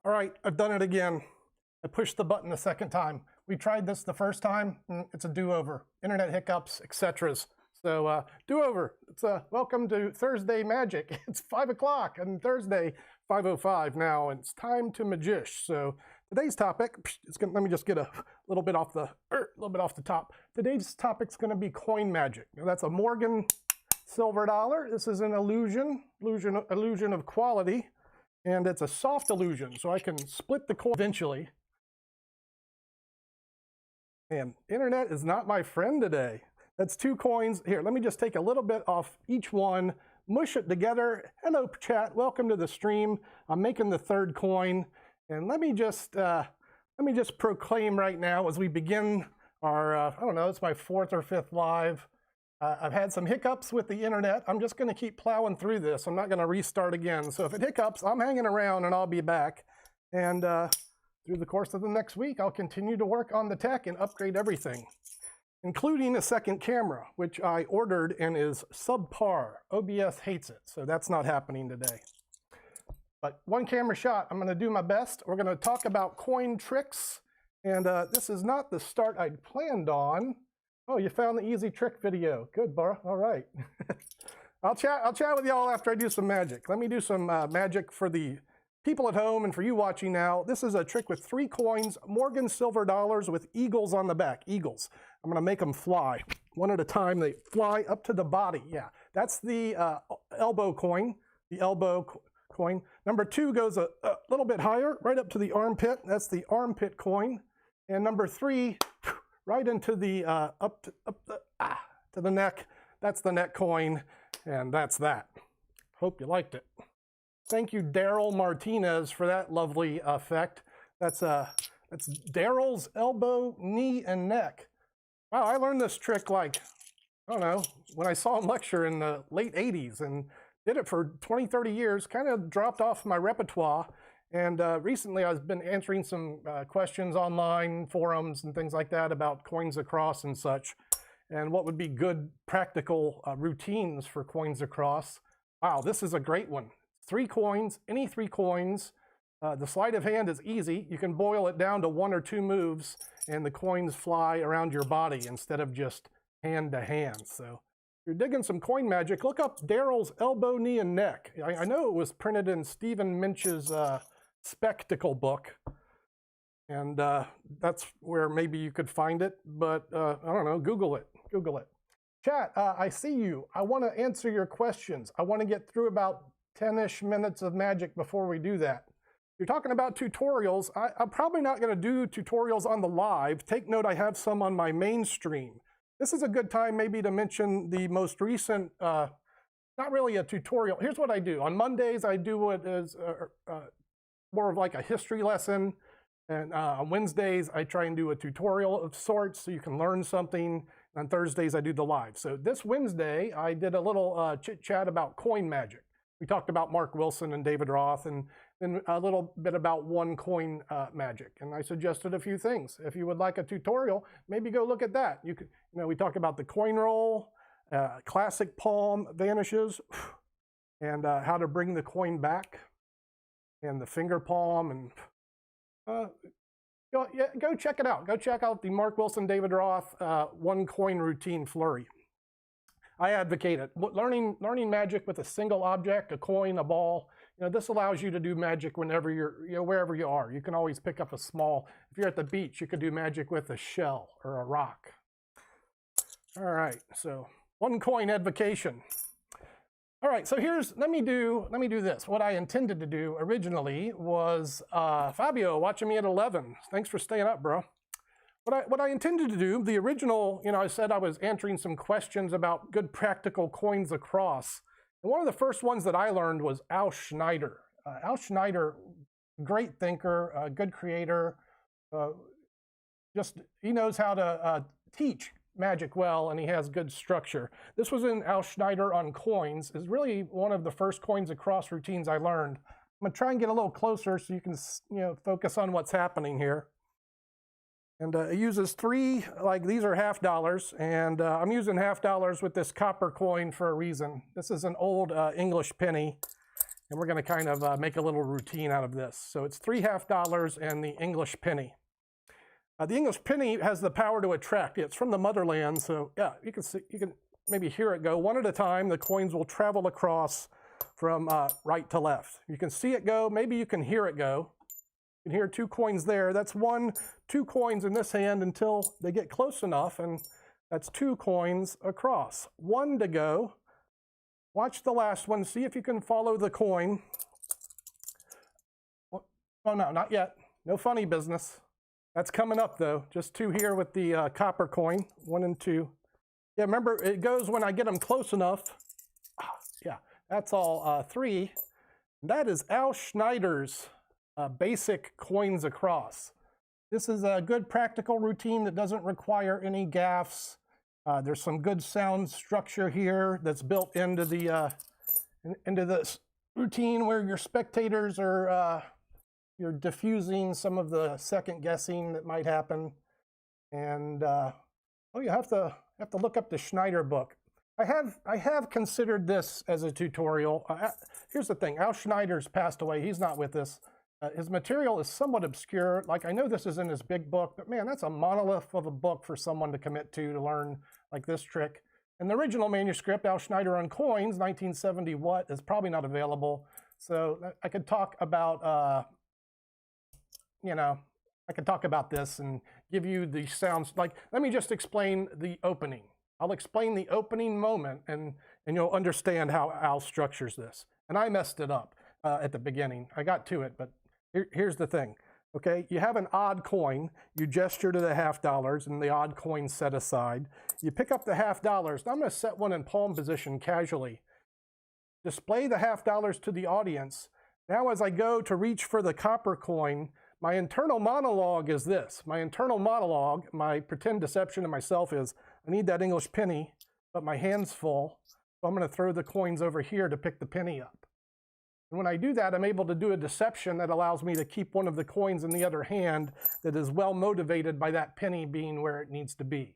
All right, I've done it again. I pushed the button a second time. We tried this the first time. It's a do-over. Internet hiccups, etc. So do-over. It's welcome to Thursday Magic. It's 5 o'clock on Thursday, 5:05 now, and it's time to magish. So today's topic, let me just get a little bit off the top. Today's topic's going to be coin magic. Now, that's a Morgan silver dollar. This is an illusion of quality. And it's a soft illusion, so I can split the coin eventually. And internet is not my friend today. That's 2 coins. Here, let me just take a little bit off each one, mush it together. Hello, chat. Welcome to the stream. I'm making the 3rd coin. And let me just proclaim right now as we begin our, I don't know, it's my 4th or 5th live. I've had some hiccups with the internet. I'm just going to keep plowing through this. I'm not going to restart again. So if it hiccups, I'm hanging around and I'll be back. And through the course of the next week, I'll continue to work on the tech and upgrade everything, including a 2nd camera, which I ordered and is subpar. OBS hates it, so that's not happening today. But 1 camera shot, I'm going to do my best. We're going to talk about coin tricks. And this is not the start I'd planned on. Oh, you found the easy trick video. Good, bro. All right. I'll chat with y'all after I do some magic. Let me do some magic for the people at home and for you watching now. This is a trick with 3 coins, Morgan silver dollars with eagles on the back. Eagles. I'm going to make them fly. One at a time. They fly up to the body. Yeah, that's the elbow coin. The elbow coin. Number 2 goes a little bit higher, right up to the armpit. That's the armpit coin. And number 3... right into the up to the neck. That's the neck coin, and that's that. Hope you liked it. Thank you, Daryl Martinez, for that lovely effect. That's Daryl's elbow, knee, and neck. Wow, I learned this trick like, I don't know, when I saw him lecture in the late 80s and did it for 20, 30 years, kind of dropped off my repertoire. And recently I've been answering some questions online, forums, and things like that about coins across and such, and what would be good practical routines for coins across. Wow, this is a great one. 3 coins, any 3 coins. The sleight of hand is easy. You can boil it down to 1 or 2 moves, and the coins fly around your body instead of just hand to hand. So if you're digging some coin magic, look up Daryl's elbow, knee, and neck. I know it was printed in Stephen Minch's spectacle book, and that's where maybe you could find it, but I don't know, Google it. Chat, I see you. I want to answer your questions. I want to get through about 10-ish minutes of magic before we do that. You're talking about tutorials. I'm probably not going to do tutorials on the live. Take note, I have some on my main stream. This is a good time maybe to mention the most recent, not really a tutorial. Here's what I do. On Mondays, I do what is more of like a history lesson, and on Wednesdays I try and do a tutorial of sorts so you can learn something. On Thursdays I do the live. So this Wednesday I did a little chit chat about coin magic. We talked about Mark Wilson and David Roth, and then a little bit about one coin magic. And I suggested a few things. If you would like a tutorial, maybe go look at that. You could, we talk about the coin roll, classic palm vanishes, and how to bring the coin back, and the finger palm, and go check it out. Go check out the Mark Wilson, David Roth one coin routine flurry. I advocate it. Learning magic with a single object, a coin, a ball. This allows you to do magic whenever you're, wherever you are. You can always pick up a small. If you're at the beach, you could do magic with a shell or a rock. All right, so 1 coin advocation. All right, so let me do this. What I intended to do originally was, Fabio, watching me at 11. Thanks for staying up, bro. What I intended to do, the original, I said I was answering some questions about good practical coins across. And one of the first ones that I learned was Al Schneider. Al Schneider, great thinker, good creator. He knows how to teach magic well, and he has good structure. This was in Al Schneider on coins. Is really one of the first coins across routines I learned. I'm gonna try and get a little closer so you can focus on what's happening here. And it uses 3, like these are $50, and I'm using $50 with this copper coin for a reason. This is an old English penny, And we're going to kind of make a little routine out of this. So it's 3 $half and the English penny. The English penny has the power to attract. It's from the motherland, so yeah, you can maybe hear it go. One at a time, the coins will travel across from right to left. You can see it go. Maybe you can hear it go. You can hear 2 coins there. That's 2 coins in this hand until they get close enough, and that's 2 coins across. 1 to go. Watch the last one. See if you can follow the coin. Oh, no, not yet. No funny business. That's coming up, though. Just 2 here with the copper coin. 1 and 2. Yeah, remember, it goes when I get them close enough. Yeah, that's all 3. That is Al Schneider's basic coins across. This is a good practical routine that doesn't require any gaffes. There's some good sound structure here that's built into this routine where your spectators are you're diffusing some of the second guessing that might happen. And oh, you have to look up the Schneider book. I have considered this as a tutorial. Here's the thing: Al Schneider's passed away. He's not with us. His material is somewhat obscure. Like, I know this is in his big book, but man, that's a monolith of a book for someone to commit to learn like this trick. And the original manuscript, Al Schneider on Coins, 1970 what, is probably not available. So I could talk about, I could talk about this and give you the sounds. Like, let me just explain the opening. I'll explain the opening moment, and you'll understand how Al structures this. And I messed it up at the beginning. I got to it, but here's the thing. Okay, you have an odd coin. You gesture to the $half and the odd coin set aside. You pick up the $half. Now I'm going to set one in palm position casually. Display the $half to the audience. Now as I go to reach for the copper coin, my internal monologue is this. My internal monologue, my pretend deception to myself is, I need that English penny, but my hand's full, so I'm going to throw the coins over here to pick the penny up. And when I do that, I'm able to do a deception that allows me to keep one of the coins in the other hand that is well motivated by that penny being where it needs to be.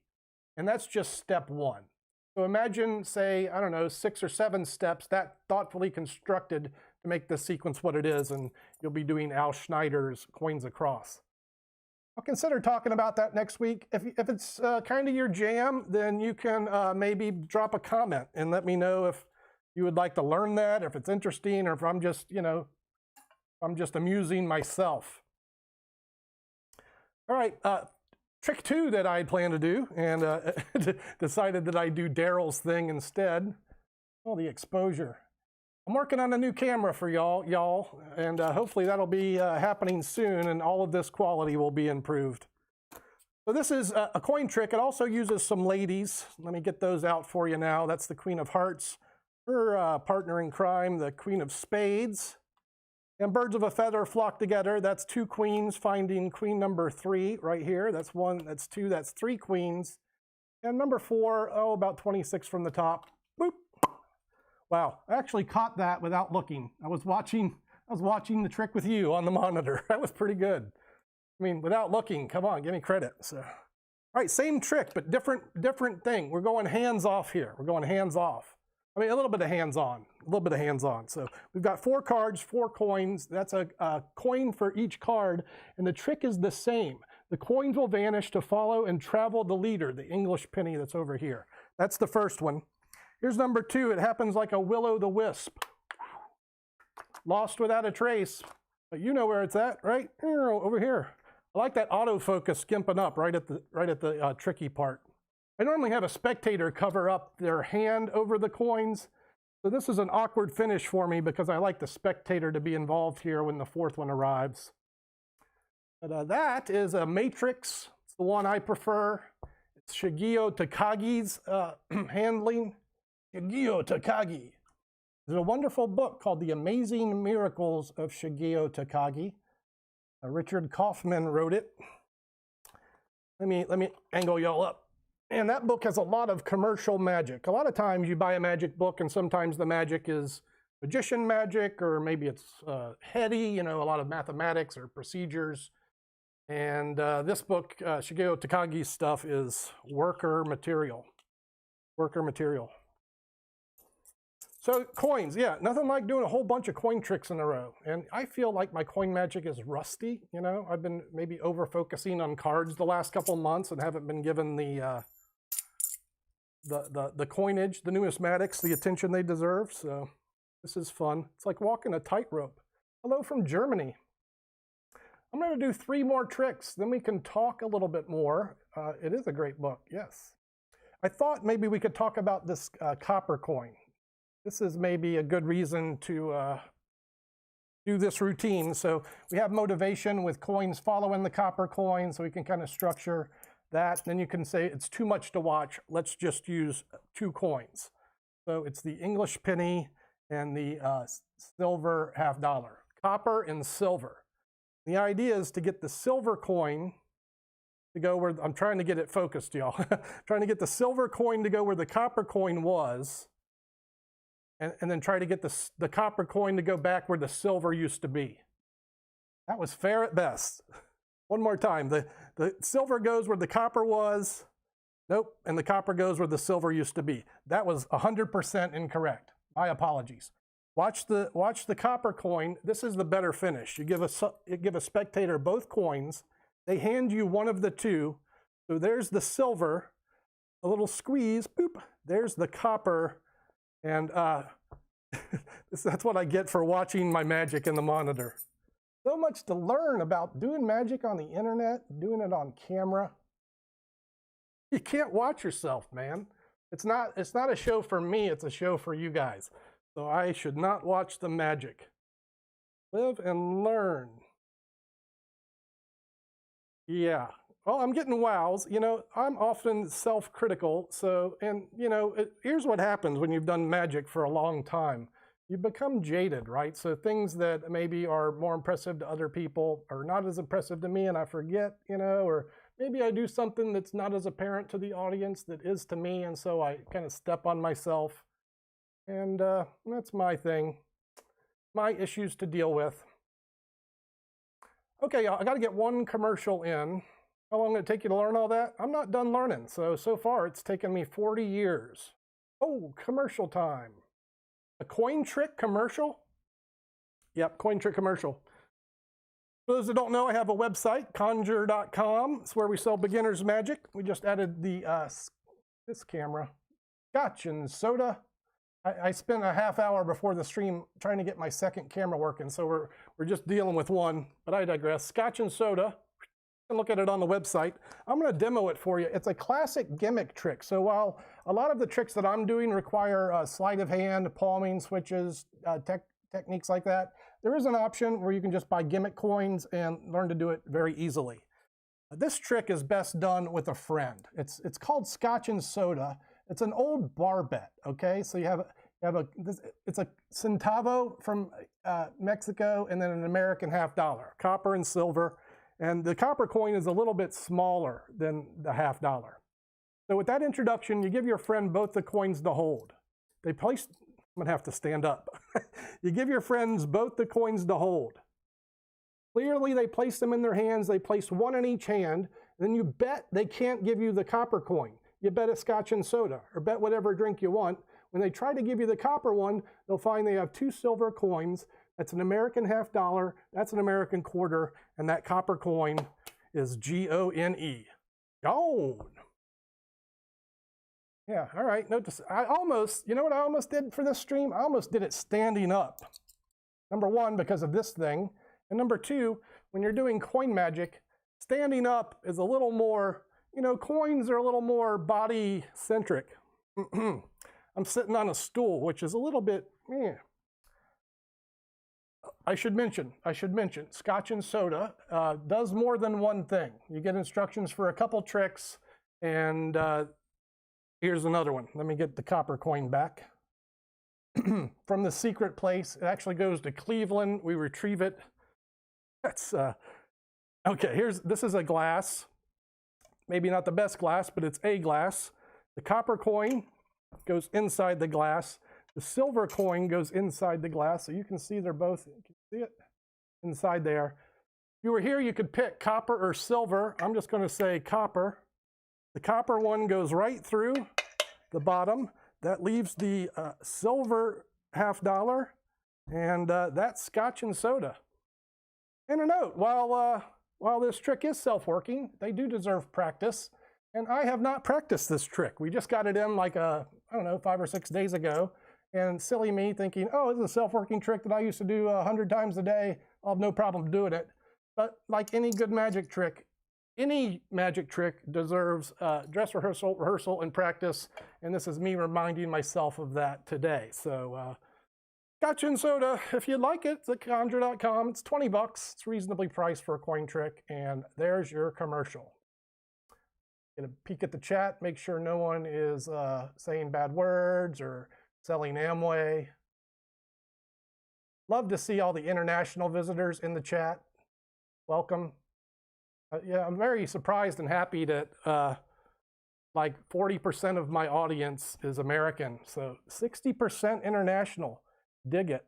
And that's just step 1. So imagine, say, I don't know, 6 or 7 steps that thoughtfully constructed to make this sequence what it is, and you'll be doing Al Schneider's coins across. I'll consider talking about that next week. If it's kind of your jam, then you can maybe drop a comment and let me know if you would like to learn that, if it's interesting, or if I'm just, I'm just amusing myself. All right, trick 2 that I plan to do, and decided that I'd do Daryl's thing instead. Oh, the exposure. I'm working on a new camera for y'all, and hopefully that'll be happening soon, and all of this quality will be improved. So this is a coin trick. It also uses some ladies. Let me get those out for you now. That's the Queen of Hearts. Her partner in crime, the Queen of Spades. And birds of a feather flock together. That's 2 queens finding queen number 3 right here. That's 1, that's 2, that's 3 queens. And number 4, oh, about 26 from the top. Boop. Wow, I actually caught that without looking. I was watching the trick with you on the monitor. That was pretty good. I mean, without looking, come on, give me credit. So, all right, same trick, but different thing. We're going hands off here. We're going hands off. I mean, a little bit of hands-on, a little bit of hands-on. So we've got 4 cards, 4 coins. That's a coin for each card, and the trick is the same. The coins will vanish to follow and travel the leader, the English penny that's over here. That's the first one. Here's number 2. It happens like a will-o'-the-wisp. Lost without a trace, but you know where it's at, right? Over here. I like that autofocus skimping up right at the tricky part. I normally have a spectator cover up their hand over the coins. So this is an awkward finish for me because I like the spectator to be involved here when the 4th one arrives. But that is a matrix. It's the one I prefer. It's Shigeo Takagi's handling. Shigeo Takagi. There's a wonderful book called The Amazing Miracles of Shigeo Takagi. Richard Kaufman wrote it. Let me angle y'all up. And that book has a lot of commercial magic. A lot of times you buy a magic book and sometimes the magic is magician magic, or maybe it's heady, a lot of mathematics or procedures. And this book, Shigeo Takagi's stuff, is worker material. Worker material. So coins, yeah, nothing like doing a whole bunch of coin tricks in a row. And I feel like my coin magic is rusty. You know, I've been maybe over focusing on cards the last couple months and haven't been given the coinage, the numismatics, the attention they deserve. So this is fun. It's like walking a tightrope. Hello from Germany. I'm going to do 3 more tricks, then we can talk a little bit more. It is a great book, yes. I thought maybe we could talk about this copper coin. This is maybe a good reason to do this routine. So we have motivation with coins following the copper coin, so we can kind of structure that. Then you can say it's too much to watch. Let's just use 2 coins. So it's the English penny and the silver $50. Copper and silver. The idea is to get the silver coin to go where, I'm trying to get it focused, y'all. Trying to get the silver coin to go where the copper coin was. And then try to get the copper coin to go back where the silver used to be. That was fair at best. One more time. The silver goes where the copper was. Nope. And the copper goes where the silver used to be. That was 100% incorrect. My apologies. Watch the copper coin. This is the better finish. You give a spectator both coins. They hand you one of the 2. So there's the silver. A little squeeze. Boop. There's the copper. And that's what I get for watching my magic in the monitor. So much to learn about doing magic on the internet, doing it on camera. You can't watch yourself, man. It's not a show for me, it's a show for you guys. So I should not watch the magic. Live and learn. Yeah. Well, I'm getting wows. You know, I'm often self-critical. So, and you know, here's what happens when you've done magic for a long time. You become jaded, right? So things that maybe are more impressive to other people are not as impressive to me, and I forget, you know, or maybe I do something that's not as apparent to the audience that is to me, and so I kind of step on myself. And that's my thing, my issues to deal with. Okay, y'all, I got to get one commercial in. How long did it take you to learn all that? I'm not done learning. So far, it's taken me 40 years. Oh, commercial time. A coin trick commercial? Yep, coin trick commercial. For those that don't know, I have a website, conjure.com. It's where we sell beginner's magic. We just added the this camera, scotch and soda. I spent a half hour before the stream trying to get my second camera working, so we're just dealing with one, but I digress. Scotch and soda. You can look at it on the website. I'm going to demo it for you. It's a classic gimmick trick. So while a lot of the tricks that I'm doing require sleight of hand, palming switches, techniques like that, there is an option where you can just buy gimmick coins and learn to do it very easily. This trick is best done with a friend. It's called Scotch and Soda. It's an old bar bet, okay? So it's a centavo from Mexico and then an American $50, copper and silver. And the copper coin is a little bit smaller than the $50. So with that introduction, you give your friend both the coins to hold. I'm gonna have to stand up. You give your friends both the coins to hold. Clearly they place them in their hands, they place one in each hand, and then you bet they can't give you the copper coin. You bet a scotch and soda, or bet whatever drink you want. When they try to give you the copper one, they'll find they have 2 silver coins. That's an American $50, that's an American quarter, and that copper coin is G-O-N-E. Gone. Yeah, all right, notice, you know what I almost did for this stream? I almost did it standing up. Number 1, because of this thing, and number 2, when you're doing coin magic, standing up is a little more, you know, coins are a little more body-centric. I'm sitting on a stool, which is a little bit, I should mention, Scotch and Soda does more than one thing. You get instructions for a couple tricks, and here's another one. Let me get the copper coin back. From the secret place, it actually goes to Cleveland. We retrieve it. That's, okay, this is a glass. Maybe not the best glass, but it's a glass. The copper coin goes inside the glass. The silver coin goes inside the glass, so you can see they're both, you can see it inside there. If you were here, you could pick copper or silver. I'm just going to say copper. The copper one goes right through the bottom. That leaves the silver $1.50, and that's scotch and soda. And a note, while this trick is self-working, they do deserve practice, and I have not practiced this trick. We just got it in like, I don't know, 5 or 6 days ago, and silly me thinking, oh, this is a self-working trick that I used to do 100 times a day. I'll have no problem doing it. But like any good magic trick, any magic trick deserves dress rehearsal, and practice, and this is me reminding myself of that today. So scotch and soda, if you'd like it, it's at conjure.com. It's 20 bucks. It's reasonably priced for a coin trick, and there's your commercial. Get a peek at the chat, make sure no one is saying bad words or selling Amway. Love to see all the international visitors in the chat. Welcome. Yeah, I'm very surprised and happy that like 40% of my audience is American, so 60% international. Dig it.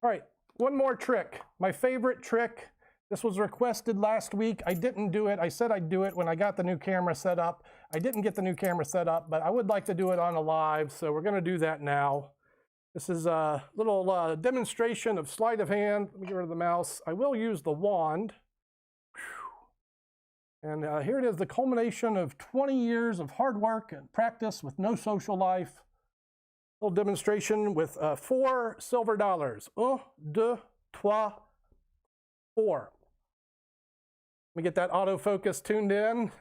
All right, one more trick. My favorite trick. This was requested last week. I didn't do it. I said I'd do it when I got the new camera set up. I didn't get the new camera set up, but I would like to do it on a live, so we're going to do that now. This is a little demonstration of sleight of hand. Let me get rid of the mouse. I will use the wand. And here it is, the culmination of 20 years of hard work and practice with no social life. Little demonstration with 4 silver dollars. 1, 2, 3, 4. Let me get that autofocus tuned in,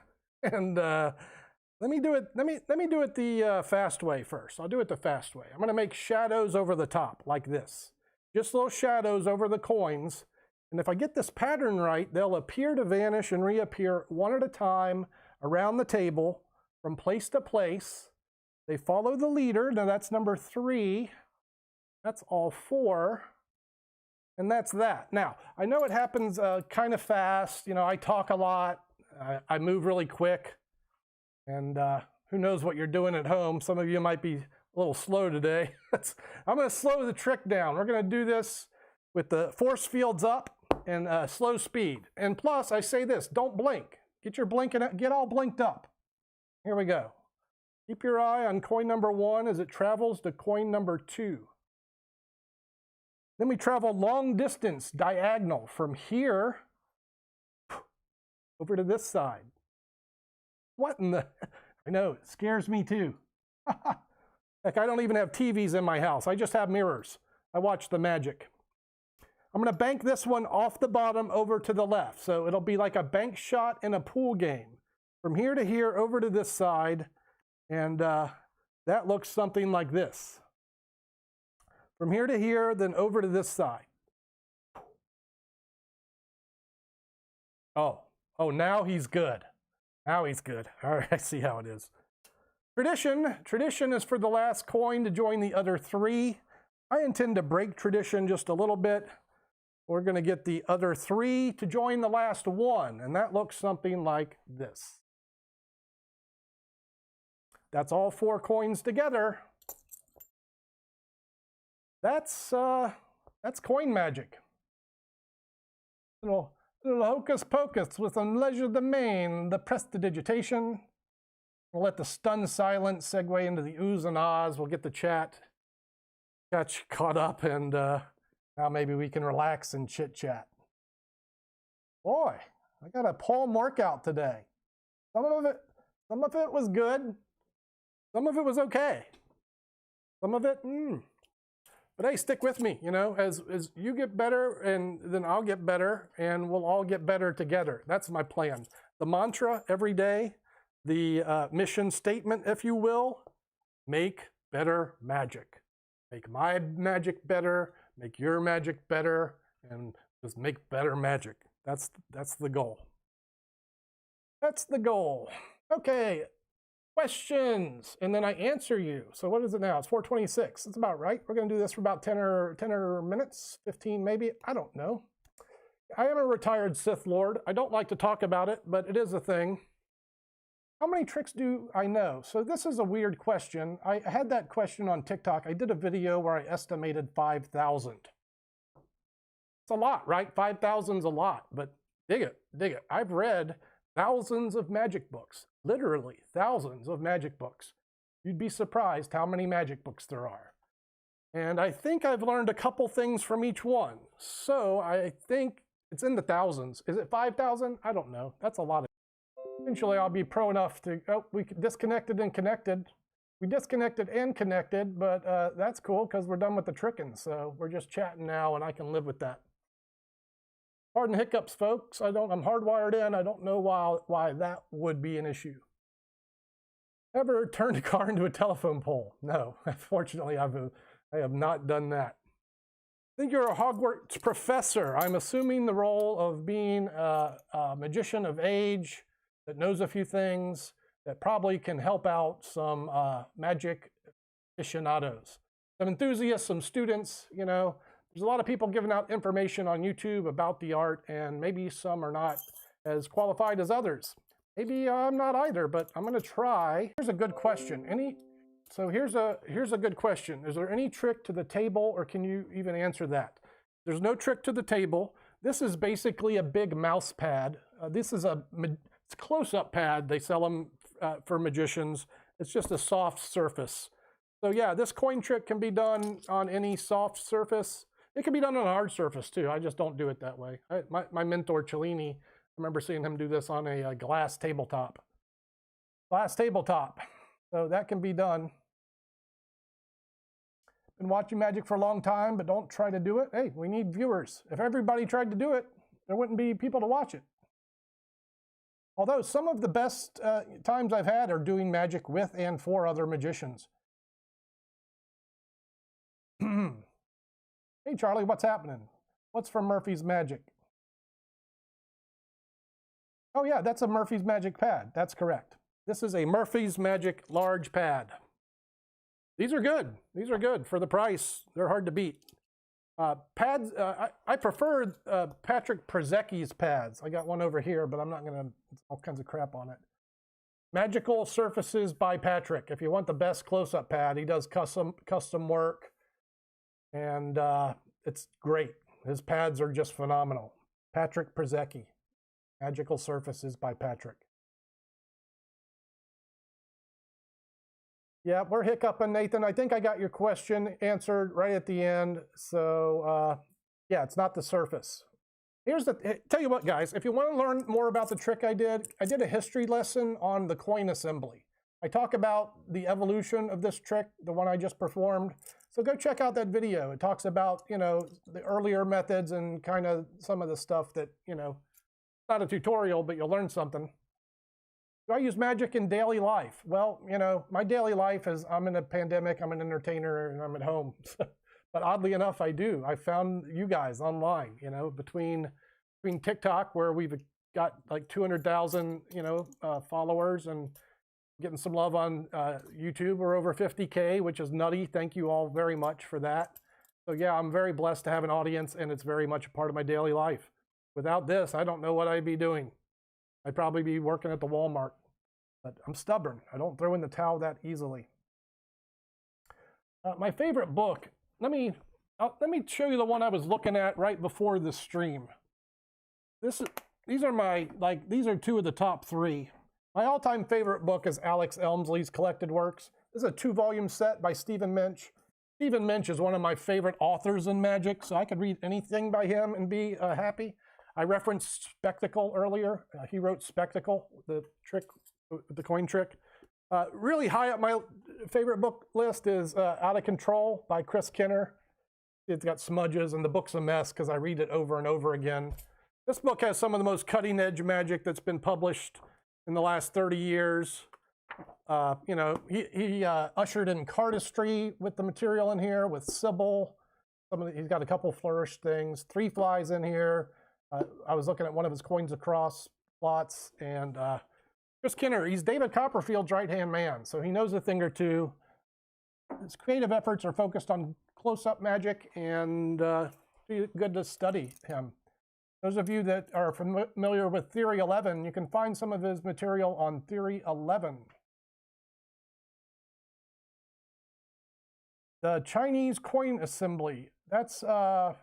and let me do it. Let me do it the fast way first. I'll do it the fast way. I'm going to make shadows over the top like this, just little shadows over the coins. And if I get this pattern right, they'll appear to vanish and reappear one at a time around the table from place to place. They follow the leader. Now that's number 3. That's all 4. And that's that. Now, I know it happens kind of fast. You know, I talk a lot. I move really quick. And who knows what you're doing at home. Some of you might be a little slow today. I'm going to slow the trick down. We're going to do this with the force fields up and slow speed. And plus, I say this, don't blink. Get your blinking, get all blinked up. Here we go. Keep your eye on coin number 1 as it travels to coin number 2. Then we travel long distance, diagonal, from here over to this side. What in the... I know, it scares me too. Heck, I don't even have TVs in my house. I just have mirrors. I watch the magic. I'm going to bank this one off the bottom over to the left. So it'll be like a bank shot in a pool game. From here to here, over to this side. And that looks something like this. From here to here, then over to this side. Oh, now he's good. Now he's good. All right, I see how it is. Tradition is for the last coin to join the other 3. I intend to break tradition just a little bit. We're going to get the other 3 to join the last 1, and that looks something like this. That's all 4 coins together. That's coin magic. Little hocus pocus with some legerdemain, the prestidigitation. We'll let the stunned silence segue into the oohs and ahs. We'll get the chat caught up, and now maybe we can relax and chit chat. Boy, I got a palm workout today. Some of it was good. Some of it was okay. Some of it, But hey, stick with me, you know, as you get better, and then I'll get better, and we'll all get better together. That's my plan. The mantra every day, the mission statement, if you will, make better magic. Make my magic better, make your magic better, and just make better magic. That's the goal. That's the goal. Okay. Questions, and then I answer you. So what is it now? It's 4:26. That's about right. We're going to do this for about 10 or minutes, 15 maybe. I don't know. I am a retired Sith Lord. I don't like to talk about it, but it is a thing. How many tricks do I know? So this is a weird question. I had that question on TikTok. I did a video where I estimated 5,000. It's a lot, right? 5,000's a lot, but dig it, dig it. I've read thousands of magic books. Literally thousands of magic books. You'd be surprised how many magic books there are. And I think I've learned a couple things from each one. So I think it's in the thousands. Is it 5,000? I don't know. That's a lot. Eventually I'll be pro enough to, oh, we disconnected and connected. We disconnected and connected, but that's cool because we're done with the tricking. So we're just chatting now and I can live with that. Pardon hiccups, folks. I'm hardwired in. I don't know why that would be an issue. Ever turned a car into a telephone pole? No, unfortunately I have not done that. I think you're a Hogwarts professor. I'm assuming the role of being a magician of age that knows a few things that probably can help out some magic aficionados. Some enthusiasts, some students, you know. There's a lot of people giving out information on YouTube about the art, and maybe some are not as qualified as others. Maybe I'm not either, but I'm going to try. Here's a good question. Here's a good question. Is there any trick to the table, or can you even answer that? There's no trick to the table. This is basically a big mouse pad. This is it's a close-up pad. They sell them for magicians. It's just a soft surface. So yeah, this coin trick can be done on any soft surface. It can be done on a hard surface too. I just don't do it that way. My mentor, Cellini, I remember seeing him do this on a glass tabletop. Glass tabletop. So that can be done. Been watching magic for a long time, but don't try to do it. Hey, we need viewers. If everybody tried to do it, there wouldn't be people to watch it. Although some of the best times I've had are doing magic with and for other magicians. Hey, Charlie, what's happening? What's from Murphy's Magic? Oh, yeah, that's a Murphy's Magic pad. That's correct. This is a Murphy's Magic large pad. These are good. These are good for the price. They're hard to beat. Pads, I prefer Patrick Przecki's pads. I got one over here, but I'm not going to, all kinds of crap on it. Magical Surfaces by Patrick. If you want the best close-up pad, he does custom work. And it's great. His pads are just phenomenal. Patrick Przecki. Magical Surfaces by Patrick. Yeah, we're hiccuping, Nathan. I think I got your question answered right at the end. So yeah, it's not the surface. Tell you what, guys, if you want to learn more about the trick I did a history lesson on the coin assembly. I talk about the evolution of this trick, the one I just performed. So go check out that video. It talks about, you know, the earlier methods and kind of some of the stuff that, you know, not a tutorial, but you'll learn something. Do I use magic in daily life? Well, you know, my daily life is I'm in a pandemic, I'm an entertainer, and I'm at home. But oddly enough, I do. I found you guys online, you know, between TikTok, where we've got like 200,000, you know, followers, and getting some love on YouTube. We're over 50K, which is nutty. Thank you all very much for that. So yeah, I'm very blessed to have an audience, and it's very much a part of my daily life. Without this, I don't know what I'd be doing. I'd probably be working at the Walmart, but I'm stubborn. I don't throw in the towel that easily. My favorite book, let me show you the one I was looking at right before the stream. These are two of the top three. My all-time favorite book is Alex Elmsley's Collected Works. This is a 2-volume set by Stephen Minch. Stephen Minch is one of my favorite authors in magic, so I could read anything by him and be happy. I referenced Spectacle earlier. He wrote Spectacle, the coin trick. Really high up my favorite book list is Out of Control by Chris Kenner. It's got smudges and the book's a mess because I read it over and over again. This book has some of the most cutting-edge magic that's been published in the last 30 years. You know, he ushered in cardistry with the material in here, with Sybil. He's got a couple flourished things, 3 flies in here. I was looking at one of his coins across lots, and Chris Kenner, he's David Copperfield's right-hand man, so he knows a thing or two. His creative efforts are focused on close-up magic, and good to study him. Those of you that are familiar with Theory 11, you can find some of his material on Theory 11. The Chinese coin assembly. I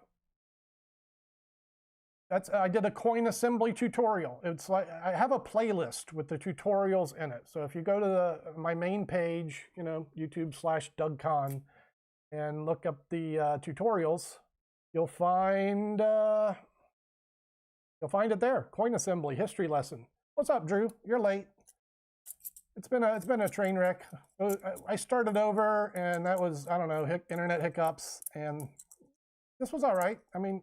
did a coin assembly tutorial. It's like I have a playlist with the tutorials in it. So if you go to my main page, you know, YouTube/Doug Conn, and look up the tutorials, you'll find it there. Coin assembly, history lesson. What's up, Drew? You're late. It's been a train wreck. I started over, and that was, I don't know, internet hiccups, and this was all right. I mean,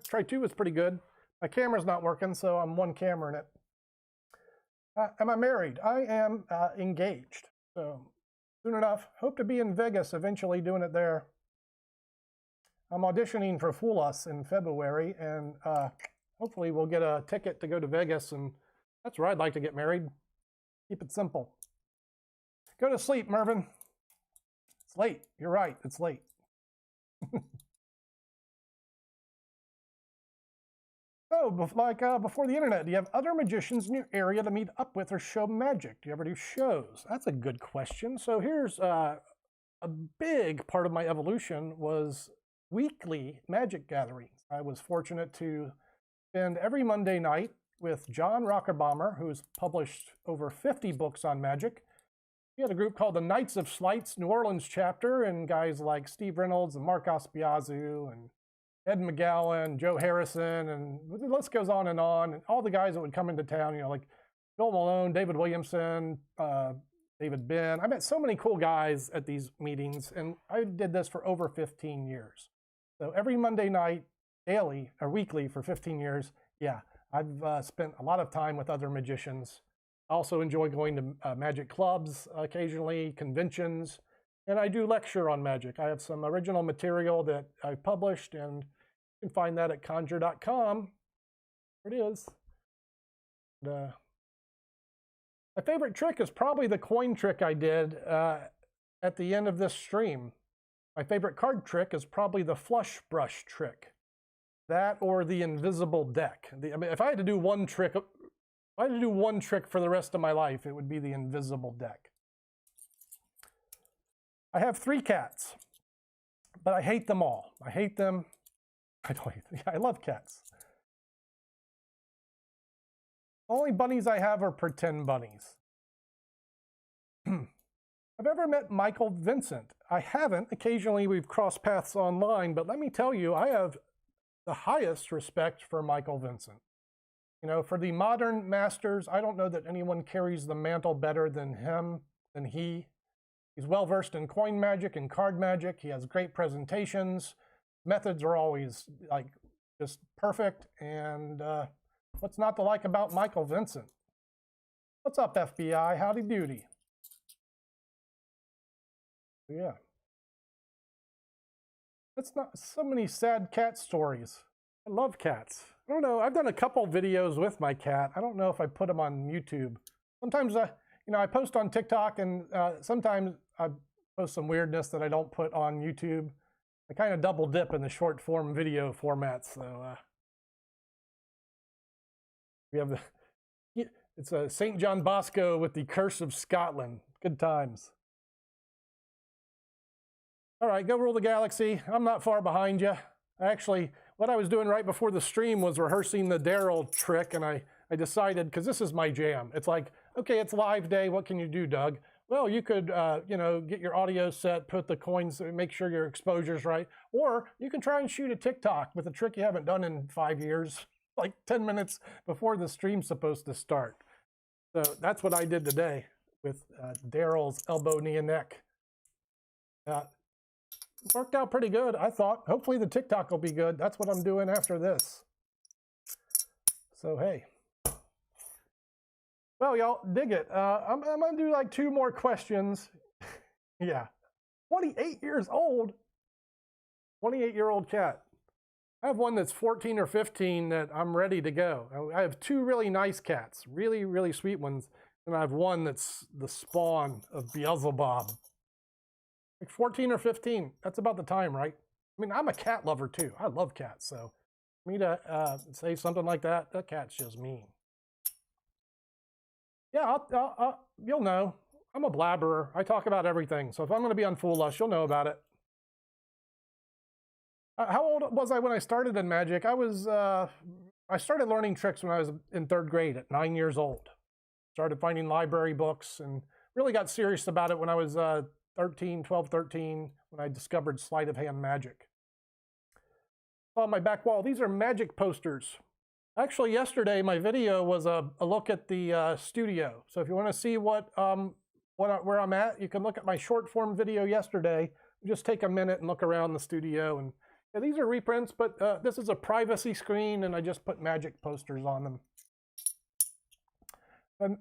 try 2 was pretty good. My camera's not working, so I'm one camera in it. Am I married? I am engaged. So soon enough, hope to be in Vegas eventually doing it there. I'm auditioning for Fool Us in February, and hopefully we'll get a ticket to go to Vegas, and that's where I'd like to get married. Keep it simple. Go to sleep, Mervin. It's late. You're right. It's late. So, like before the internet, do you have other magicians in your area to meet up with or show magic? Do you ever do shows? That's a good question. So here's a big part of my evolution was weekly magic gatherings. I was fortunate to spend every Monday night with John Rockerbomber, who's published over 50 books on magic. He had a group called the Knights of Sleights New Orleans chapter, and guys like Steve Reynolds and Mark Ospiazu and Ed McGowan, Joe Harrison, and the list goes on. And all the guys that would come into town, you know, like Bill Malone, David Williamson, David Ben. I met so many cool guys at these meetings, and I did this for over 15 years. So every Monday night, daily or weekly for 15 years, yeah, I've spent a lot of time with other magicians. I also enjoy going to magic clubs occasionally, conventions, and I do lecture on magic. I have some original material that I've published, and you can find that at conjure.com. There it is. And, my favorite trick is probably the coin trick I did at the end of this stream. My favorite card trick is probably the flush brush trick. That or the invisible deck. I mean, if I had to do one trick, for the rest of my life, it would be the invisible deck. I have 3 cats, but I hate them all. I hate them. I love cats. The only bunnies I have are pretend bunnies. I've ever met Michael Vincent. I haven't. Occasionally we've crossed paths online, but let me tell you, I have the highest respect for Michael Vincent. You know, for the modern masters, I don't know that anyone carries the mantle better than he. He's well versed in coin magic and card magic. He has great presentations. Methods are always like just perfect. And what's not to like about Michael Vincent? What's up, FBI? Howdy doody. Yeah. That's not so many sad cat stories. I love cats. I don't know. I've done a couple videos with my cat. I don't know if I put them on YouTube. Sometimes I post on TikTok, and sometimes I post some weirdness that I don't put on YouTube. I kind of double dip in the short form video format. So we have it's a St. John Bosco with the Curse of Scotland. Good times. All right, go rule the galaxy. I'm not far behind you. Actually, what I was doing right before the stream was rehearsing the Daryl trick, and I decided, because this is my jam. It's like, okay, it's live day. What can you do, Doug? Well, you could, get your audio set, put the coins, make sure your exposure's right. Or you can try and shoot a TikTok with a trick you haven't done in 5 years, like 10 minutes before the stream's supposed to start. So that's what I did today with Daryl's elbow, knee, and neck. Worked out pretty good, I thought. Hopefully the TikTok will be good. That's what I'm doing after this. So, hey. Well, y'all, dig it. I'm going to do like 2 more questions. Yeah. 28 years old. 28-year-old cat. I have one that's 14 or 15 that I'm ready to go. I have 2 really nice cats, really, really sweet ones. And I have one that's the spawn of Beelzebub. Like 14 or 15, that's about the time, right? I mean, I'm a cat lover too. I love cats, so for me to say something like that, that cat's just mean. Yeah, you'll know. I'm a blabberer. I talk about everything, so if I'm going to be on Fool Us, you'll know about it. How old was I when I started in magic? I started learning tricks when I was in 3rd grade at 9 years old. Started finding library books and really got serious about it when I was 12, 13, when I discovered sleight of hand magic. On my back wall, these are magic posters. Actually, yesterday my video was a look at the studio. So if you want to see where I'm at, you can look at my short form video yesterday. Just take a minute and look around the studio. And yeah, these are reprints, but this is a privacy screen, and I just put magic posters on them.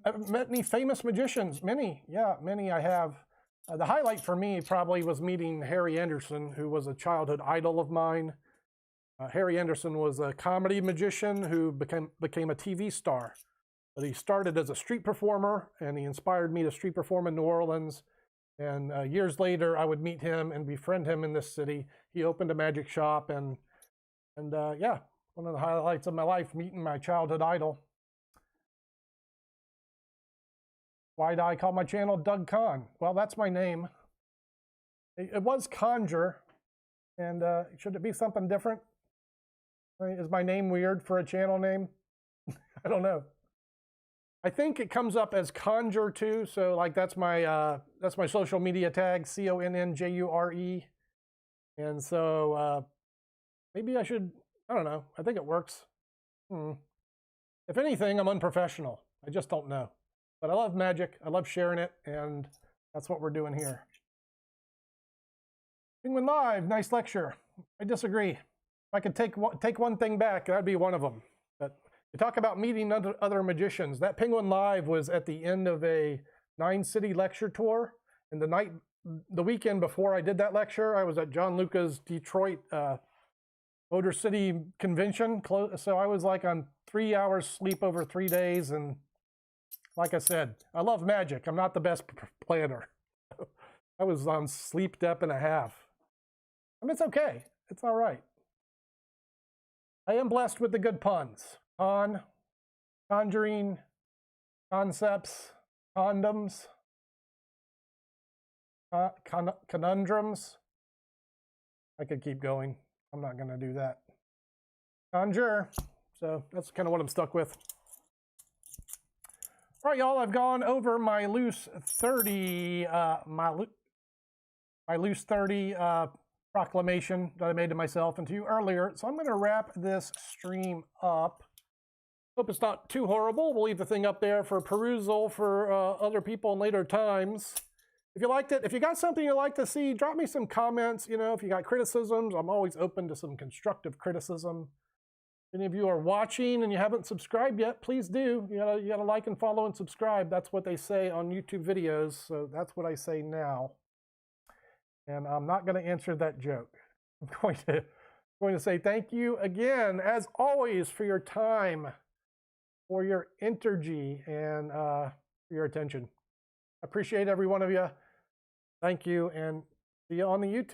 I've met any famous magicians. Many, yeah, many I have. The highlight for me probably was meeting Harry Anderson, who was a childhood idol of mine. Harry Anderson was a comedy magician who became a TV star. But he started as a street performer, and he inspired me to street perform in New Orleans. And years later, I would meet him and befriend him in this city. He opened a magic shop, and yeah, one of the highlights of my life, meeting my childhood idol. Why do I call my channel Doug Conn? Well, that's my name. It was Conjure, and should it be something different? I mean, is my name weird for a channel name? I don't know. I think it comes up as Conjure too, so like that's my social media tag, CONNJURE, and so maybe I should. I don't know. I think it works. If anything, I'm unprofessional. I just don't know. But I love magic. I love sharing it, and that's what we're doing here. Penguin Live, nice lecture. I disagree. If I could take one thing back, that'd be one of them. But you talk about meeting other magicians. That Penguin Live was at the end of a 9-city lecture tour. And the weekend before I did that lecture, I was at John Luca's Detroit Motor City convention. So I was like on 3 hours sleep over 3 days. And like I said, I love magic. I'm not the best planner. I was on sleep dep and a half. I mean, it's okay. It's all right. I am blessed with the good puns. Con, conjuring, concepts, condoms, conundrums. I could keep going. I'm not going to do that. Conjure. So that's kind of what I'm stuck with. All right, y'all, I've gone over my loose 30, my loose 30 proclamation that I made to myself and to you earlier. So I'm going to wrap this stream up. Hope it's not too horrible. We'll leave the thing up there for perusal for other people in later times. If you liked it, if you got something you'd like to see, drop me some comments. You know, if you got criticisms, I'm always open to some constructive criticism. If any of you are watching and you haven't subscribed yet, please do. You gotta like and follow and subscribe. That's what they say on YouTube videos, so that's what I say now. And I'm not going to answer that joke. I'm going to say thank you again, as always, for your time, for your energy, and for your attention. I appreciate every one of you. Thank you, and see you on the YouTube.